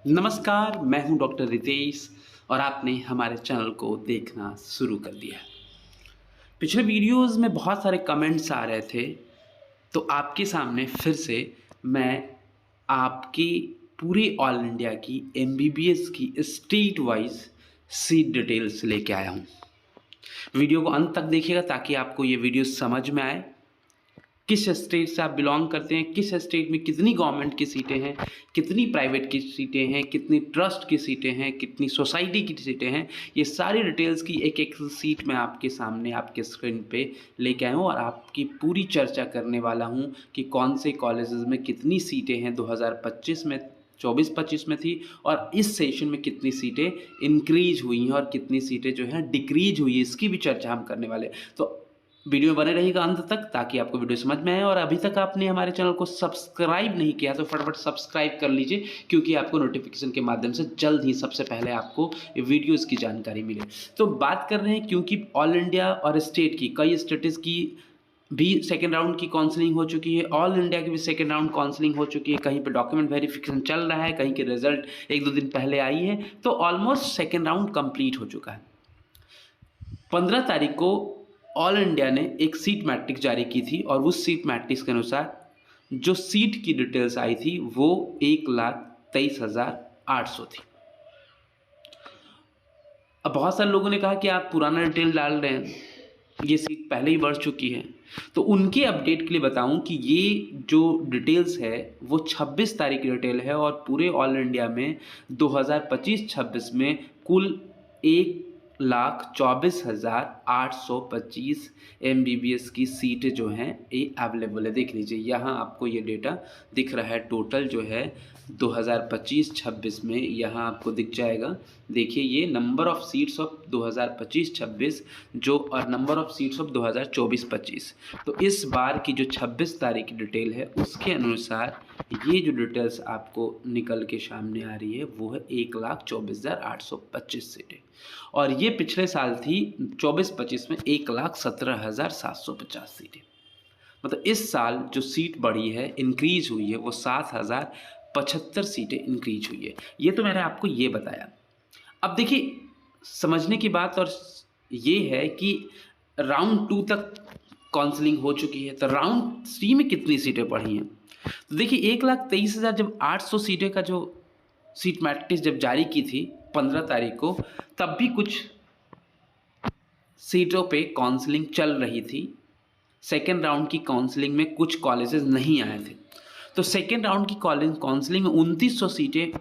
नमस्कार, मैं हूं डॉक्टर रितेश और आपने हमारे चैनल को देखना शुरू कर दिया है। पिछले वीडियोज़ में बहुत सारे कमेंट्स आ रहे थे, तो आपके सामने फिर से मैं आपकी पूरी ऑल इंडिया की एमबीबीएस की स्टेट वाइज़ सीट डिटेल्स लेके आया हूं। वीडियो को अंत तक देखिएगा ताकि आपको ये वीडियो समझ में आए। किस स्टेट से आप बिलॉन्ग करते हैं, किस स्टेट में कितनी गवर्नमेंट की सीटें हैं, कितनी प्राइवेट की सीटें हैं, कितनी ट्रस्ट की सीटें हैं, कितनी सोसाइटी की सीटें हैं, ये सारी डिटेल्स की एक-एक सीट मैं आपके सामने आपके स्क्रीन पे लेके आया हूँ और आपकी पूरी चर्चा करने वाला हूँ कि कौन से कॉलेजेस में कितनी सीटें हैं 2025 में 24-25 में थी और इस सेशन में कितनी सीटें इंक्रीज हुई हैं और कितनी सीटें जो हैं डिक्रीज हुई है, इसकी भी चर्चा हम करने वाले हैं। तो वीडियो में बने रहिएगा अंत तक ताकि आपको वीडियो समझ में आए और अभी तक आपने हमारे चैनल को सब्सक्राइब नहीं किया तो फटाफट सब्सक्राइब कर लीजिए क्योंकि आपको नोटिफिकेशन के माध्यम से जल्द ही सबसे पहले आपको वीडियोस की जानकारी मिले। तो बात कर रहे हैं क्योंकि ऑल इंडिया और स्टेट की कई स्टेट्स की भी सेकेंड राउंड की काउंसलिंग हो चुकी है, ऑल इंडिया की भी सेकेंड राउंड काउंसलिंग हो चुकी है, कहीं पे डॉक्यूमेंट वेरिफिकेशन चल रहा है, कहीं के रिजल्ट 1-2 दिन पहले आई है, तो ऑलमोस्ट सेकेंड राउंड कंप्लीट हो चुका है। 15 तारीख को ऑल इंडिया ने एक सीट मैट्रिक्स जारी की थी और उस सीट मैट्रिक्स के अनुसार जो सीट की डिटेल्स आई थी वो 1,23,800 थी। अब बहुत सारे लोगों ने कहा कि आप पुराना डिटेल डाल रहे हैं, ये सीट पहले ही बढ़ चुकी है। तो उनके अपडेट के लिए बताऊं कि ये जो डिटेल्स है वो 26 तारीख की डिटेल है और पूरे ऑल इंडिया में 2025-26 में कुल 1,24,825 एमबीबीएस की सीट जो हैं ये अवेलेबल है। देख लीजिए यहाँ आपको ये डेटा दिख रहा है, टोटल जो है 2025-26 में यहाँ आपको दिख जाएगा। देखिए ये नंबर ऑफ़ सीट्स ऑफ 2025-26 जो और नंबर ऑफ़ सीट्स ऑफ 2024-25। तो इस बार की जो 26 तारीख की डिटेल है उसके अनुसार ये जो डिटेल्स आपको निकल के सामने आ रही है वो है 1,24,825 सीटें और ये पिछले साल थी 24-25 में 1,17,750 सीटें। मतलब इस साल जो सीट बढ़ी है, इंक्रीज हुई है, वो 7,075 सीटें इंक्रीज हुई है। ये तो मैंने आपको ये बताया। अब देखिए समझने की बात और ये है कि राउंड 2 तक काउंसलिंग हो चुकी है, तो राउंड 3 में कितनी सीटें बढ़ी हैं? तो देखिए 1,23,000 जब 800 सीटें का जो सीट मैट्रिक्स जब जारी की थी 15 तारीख को, तब भी कुछ सीटों पे काउंसलिंग चल रही थी। सेकेंड राउंड की काउंसलिंग में कुछ कॉलेजेस नहीं आए थे, तो सेकेंड राउंड की काउंसलिंग में 2900 सीटें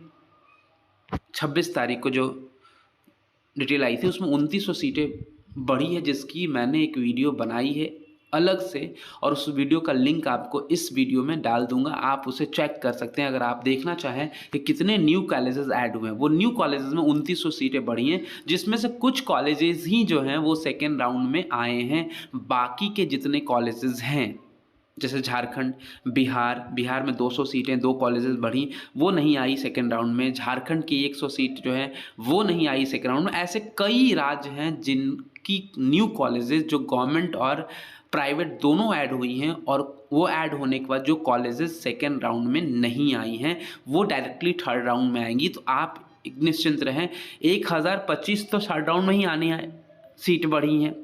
26 तारीख को जो डिटेल आई थी उसमें 2900 सीटें बढ़ी है, जिसकी मैंने एक वीडियो बनाई है अलग से और उस वीडियो का लिंक आपको इस वीडियो में डाल दूंगा, आप उसे चेक कर सकते हैं अगर आप देखना चाहें कि कितने न्यू कॉलेजेस ऐड हुए हैं। वो न्यू कॉलेजेस में 2900 सीटें बढ़ी हैं, जिसमें से कुछ कॉलेजेस ही जो हैं वो सेकेंड राउंड में आए हैं। बाकी के जितने कॉलेजेस हैं जैसे झारखंड, बिहार में 200 सीटें 2 कॉलेजेस बढ़ी, वो नहीं आई सेकेंड राउंड में। झारखंड की 100 सीट जो है वो नहीं आई सेकेंड राउंड में। ऐसे कई राज्य हैं जिनकी न्यू कॉलेजेस जो गवर्नमेंट और प्राइवेट दोनों ऐड हुई हैं और वो ऐड होने के बाद जो कॉलेजेस सेकेंड राउंड में नहीं आई हैं वो डायरेक्टली थर्ड राउंड में आएंगी। तो आप निश्चिंत रहें, 1,025 तो थर्ड राउंड में ही आने सीट बढ़ी हैं।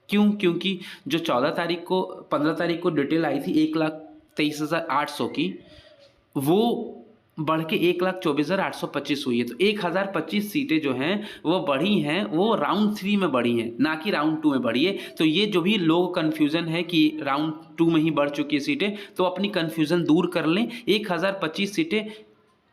क्यों? क्योंकि जो 15 तारीख को डिटेल आई थी 1,23,800 की, वो बढ़ के 1,24,825 हुई है। तो 1,025 सीटें जो हैं वो बढ़ी हैं, वो राउंड 3 में बढ़ी हैं, ना कि राउंड 2 में बढ़ी है। तो ये जो भी लोग कन्फ्यूज़न है कि राउंड 2 में ही बढ़ चुकी है सीटें, तो अपनी कन्फ्यूज़न दूर कर लें। 1,025 सीटें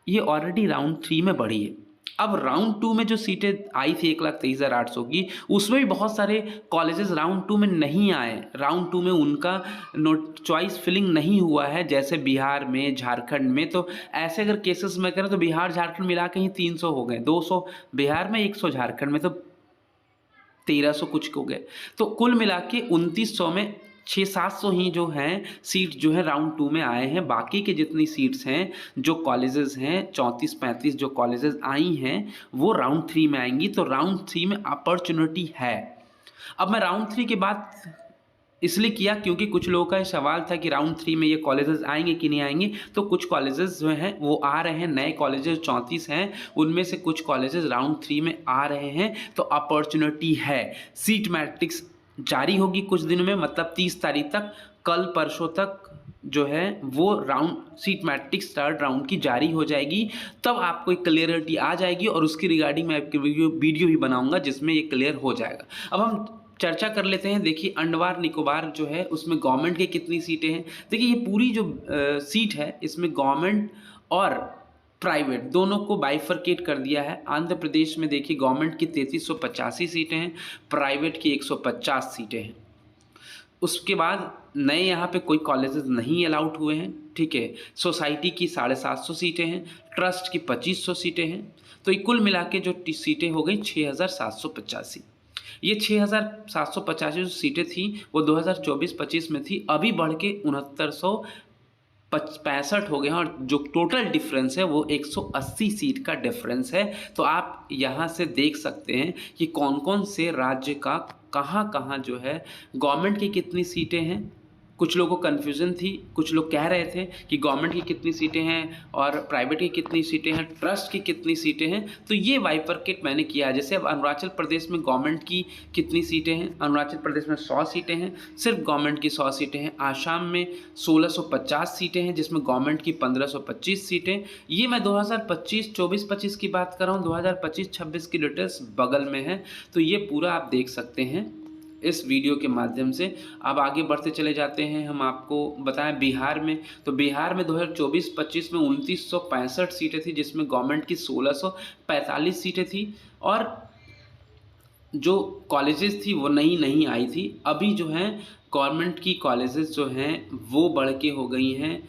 ये ऑलरेडी राउंड 3 में बढ़ी है। अब राउंड 2 में जो सीटें आई थी 1,23,800 की, उसमें भी बहुत सारे कॉलेजेस राउंड 2 में नहीं आए। राउंड 2 में उनका नोट चॉइस फिलिंग नहीं हुआ है, जैसे बिहार में, झारखंड में। तो ऐसे अगर केसेस में करें तो बिहार झारखंड मिला के ही 300 हो गए, 200 बिहार में, 100 झारखंड में, तो 1,300 कुछ हो गए। तो कुल मिला के 2,900 में 600-700 ही जो हैं सीट जो है राउंड 2 में आए हैं। बाकी के जितनी सीट्स हैं जो कॉलेजेस हैं 34-35 जो कॉलेजेस आई हैं वो राउंड 3 में आएंगी। तो राउंड 3 में अपॉर्चुनिटी है। अब मैं राउंड 3 की बात इसलिए किया क्योंकि कुछ लोगों का सवाल था कि राउंड 3 में ये कॉलेजेस आएंगे कि नहीं आएंगे। तो कुछ कॉलेजेस जो हैं वो आ रहे हैं, नए कॉलेजेस 34 हैं, उनमें से कुछ कॉलेजेस राउंड 3 में आ रहे हैं। तो अपॉर्चुनिटी है। सीट मैट्रिक्स जारी होगी कुछ दिनों में, मतलब 30 तारीख तक, कल परसों तक जो है वो round seat matrix third round की जारी हो जाएगी। तब आपको एक क्लियरिटी आ जाएगी और उसकी रिगार्डिंग मैं आपकी वीडियो भी बनाऊंगा जिसमें ये क्लियर हो जाएगा। अब हम चर्चा कर लेते हैं। देखिए अंडमान निकोबार जो है उसमें गवर्नमेंट की कितनी सीटें हैं। देखिए ये पूरी जो सीट है इसमें गवर्नमेंट और प्राइवेट दोनों को बाइफरकेट कर दिया है। आंध्र प्रदेश में देखिए गवर्नमेंट की 3385 सीटें हैं, प्राइवेट की 150 सीटें हैं। उसके बाद नए यहाँ पे कोई कॉलेजेस नहीं अलाउड हुए हैं, ठीक है। सोसाइटी की 750 सीटें हैं, ट्रस्ट की 2500 सीटें हैं। तो ये कुल मिला के जो सीटें हो गई 6785। ये 6785 जो सीटें थी वो 2024-25 में थी, अभी बढ़ के 6965 हो गए हैं। और जो टोटल डिफरेंस है वो 180 सीट का डिफरेंस है। तो आप यहाँ से देख सकते हैं कि कौन कौन से राज्य का कहाँ कहाँ जो है गवर्नमेंट की कितनी सीटें हैं। कुछ लोगों को कन्फ्यूज़न थी, कुछ लोग कह रहे थे कि गवर्नमेंट की कितनी सीटें हैं और प्राइवेट की कितनी सीटें हैं, ट्रस्ट की कितनी सीटें हैं। तो ये बाइफरकेट मैंने किया है। जैसे अब अरुणाचल प्रदेश में गवर्नमेंट की कितनी सीटें हैं, अरुणाचल प्रदेश में 100 सीटें हैं, सिर्फ गवर्नमेंट की 100 सीटें हैं। आसाम में 1650 सीटें हैं जिसमें गवर्नमेंट की 1525 सीटें। ये मैं 2025 24-25 की बात कर रहा हूँ, 2025-26 की डिटेल्स बगल में है। तो ये पूरा आप देख सकते हैं इस वीडियो के माध्यम से। अब आगे बढ़ते चले जाते हैं। हम आपको बताएं बिहार में, तो बिहार में 2024-25 में 2965 सीटें थी जिसमें गवर्नमेंट की 1645 सीटें थी। और जो कॉलेजेस थी वो नई नहीं आई थी। अभी जो हैं गवर्नमेंट की कॉलेजेस जो हैं वो बढ़ के हो गई हैं,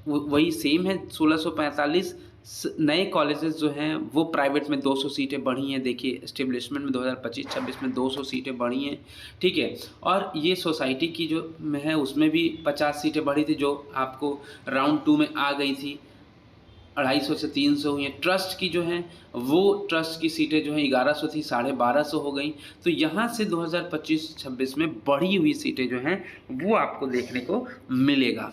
वही सेम है 1645। नए कॉलेजेस जो हैं वो प्राइवेट में 200 सीटें बढ़ी हैं। देखिए एस्टेब्लिशमेंट में 2025-26 में 200 सीटें बढ़ी हैं, ठीक है। और ये सोसाइटी की जो में है उसमें भी 50 सीटें बढ़ी थी जो आपको राउंड 2 में आ गई थी, 250 से 300 हुई हैं। ट्रस्ट की जो हैं वो ट्रस्ट की सीटें जो हैं 1100 थी, 1250 हो गई। तो यहाँ से 2025-26 में बढ़ी हुई सीटें जो हैं वो आपको देखने को मिलेगा।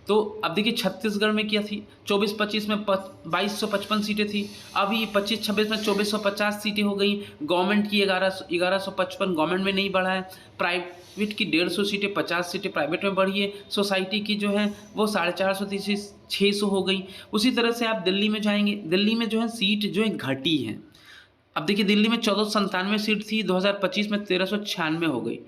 तो अब देखिए छत्तीसगढ़ में क्या थी, 24-25 में 2255 सीटें थी, अभी 25-26 में 2450 सीटें हो गई। गवर्नमेंट की 1155 गवर्नमेंट में नहीं बढ़ा है, प्राइवेट की 150 सीटें 50 सीटें प्राइवेट में बढ़ी है। सोसाइटी की जो है वो 450 थी 600 हो गई। उसी तरह से आप दिल्ली में जाएंगे, दिल्ली में जो है सीट जो है घटी है। अब देखिए दिल्ली में 1497 सीट थी, 2025 में 1396 हो गई।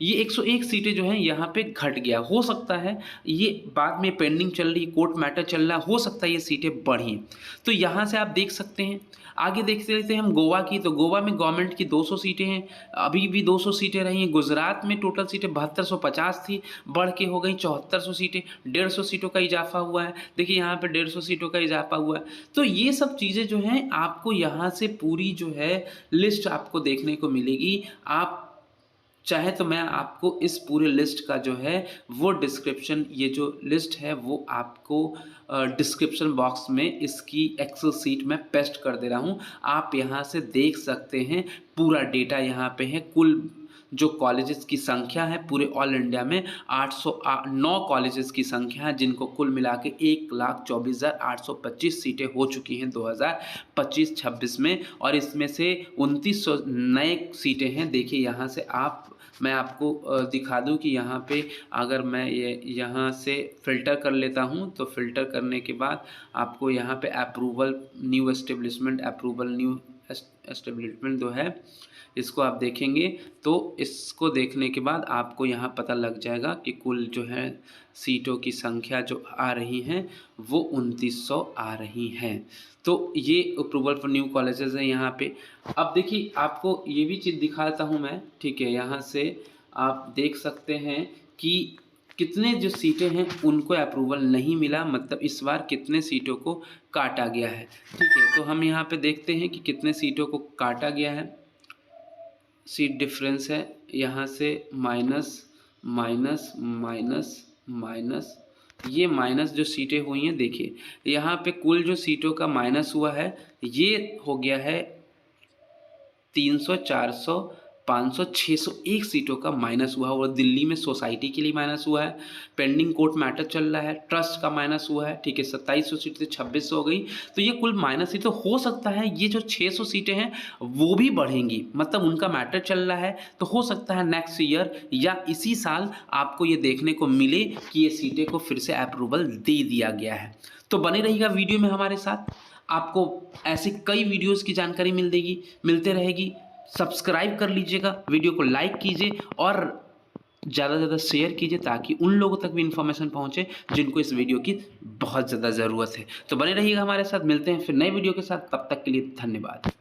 ये 101 सीटें जो हैं यहाँ पे घट गया। हो सकता है ये बाद में पेंडिंग चल रही, कोर्ट मैटर चल रहा, हो सकता है ये सीटें बढ़ी। तो यहाँ से आप देख सकते हैं। आगे देखते रहते हैं हम गोवा की, तो गोवा में गवर्नमेंट की 200 सीटें हैं, अभी भी 200 सीटें रही हैं। गुजरात में टोटल सीटें 7250 थी, बढ़ के हो गई 7400 सीटें, 150 सीटों का इजाफा हुआ है। देखिए यहाँ पे 150 सीटों का इजाफा हुआ है। तो ये सब चीज़ें जो हैं आपको यहाँ से पूरी जो है लिस्ट आपको देखने को मिलेगी। आप चाहे तो मैं आपको इस पूरे लिस्ट का जो है वो डिस्क्रिप्शन, ये जो लिस्ट है वो आपको डिस्क्रिप्शन बॉक्स में इसकी एक्सेल सीट में पेस्ट कर दे रहा हूँ। आप यहाँ से देख सकते हैं, पूरा डेटा यहाँ पे है। कुल जो कॉलेजेस की संख्या है पूरे ऑल इंडिया में 809 कॉलेजेस की संख्या है, जिनको कुल मिला के 1,24,825 सीटें हो चुकी हैं 2025-26 में। और इसमें से 2900 नए सीटें हैं। देखिए यहाँ से मैं आपको दिखा दूं कि यहाँ पे अगर मैं यहाँ से फ़िल्टर कर लेता हूँ, तो फ़िल्टर करने के बाद आपको यहाँ पे अप्रूवल न्यू एस्टेब्लिशमेंट जो है इसको आप देखेंगे। तो इसको देखने के बाद आपको यहाँ पता लग जाएगा कि कुल जो है सीटों की संख्या जो आ रही हैं वो 2900 आ रही हैं। तो ये अप्रूवल फॉर न्यू कॉलेजेस है यहाँ पे। अब देखिए आपको ये भी चीज़ दिखाता हूँ मैं, ठीक है। यहाँ से आप देख सकते हैं कि कितने जो सीटें हैं उनको अप्रूवल नहीं मिला, मतलब इस बार कितने सीटों को काटा गया है, ठीक है। तो हम यहाँ पे देखते हैं कि कितने सीटों को काटा गया है। सीट डिफरेंस है यहाँ से माइनस माइनस माइनस माइनस, ये माइनस जो सीटें हुई हैं देखिए यहाँ पे कुल जो सीटों का माइनस हुआ है ये हो गया है 300, 400, 500 601 सीटों का माइनस हुआ और दिल्ली में सोसाइटी के लिए माइनस हुआ है, पेंडिंग कोर्ट मैटर चल रहा है, ट्रस्ट का माइनस हुआ है, ठीक है। 2700 सीट से 2600 हो गई, तो ये कुल माइनस ही तो हो सकता है ये जो 600 सीटें हैं वो भी बढ़ेंगी, मतलब उनका मैटर चल रहा है, तो हो सकता है नेक्स्ट ईयर या इसी साल आपको ये देखने को मिले कि ये सीटें को फिर से अप्रूवल दे दिया गया है। तो बने रहिएगा वीडियो में हमारे साथ, आपको ऐसे कई वीडियोस की जानकारी मिलते रहेगी। सब्सक्राइब कर लीजिएगा, वीडियो को लाइक कीजिए और ज़्यादा से ज़्यादा शेयर कीजिए ताकि उन लोगों तक भी इन्फॉर्मेशन पहुंचे जिनको इस वीडियो की बहुत ज़्यादा ज़रूरत है। तो बने रहिएगा हमारे साथ, मिलते हैं फिर नए वीडियो के साथ, तब तक के लिए धन्यवाद।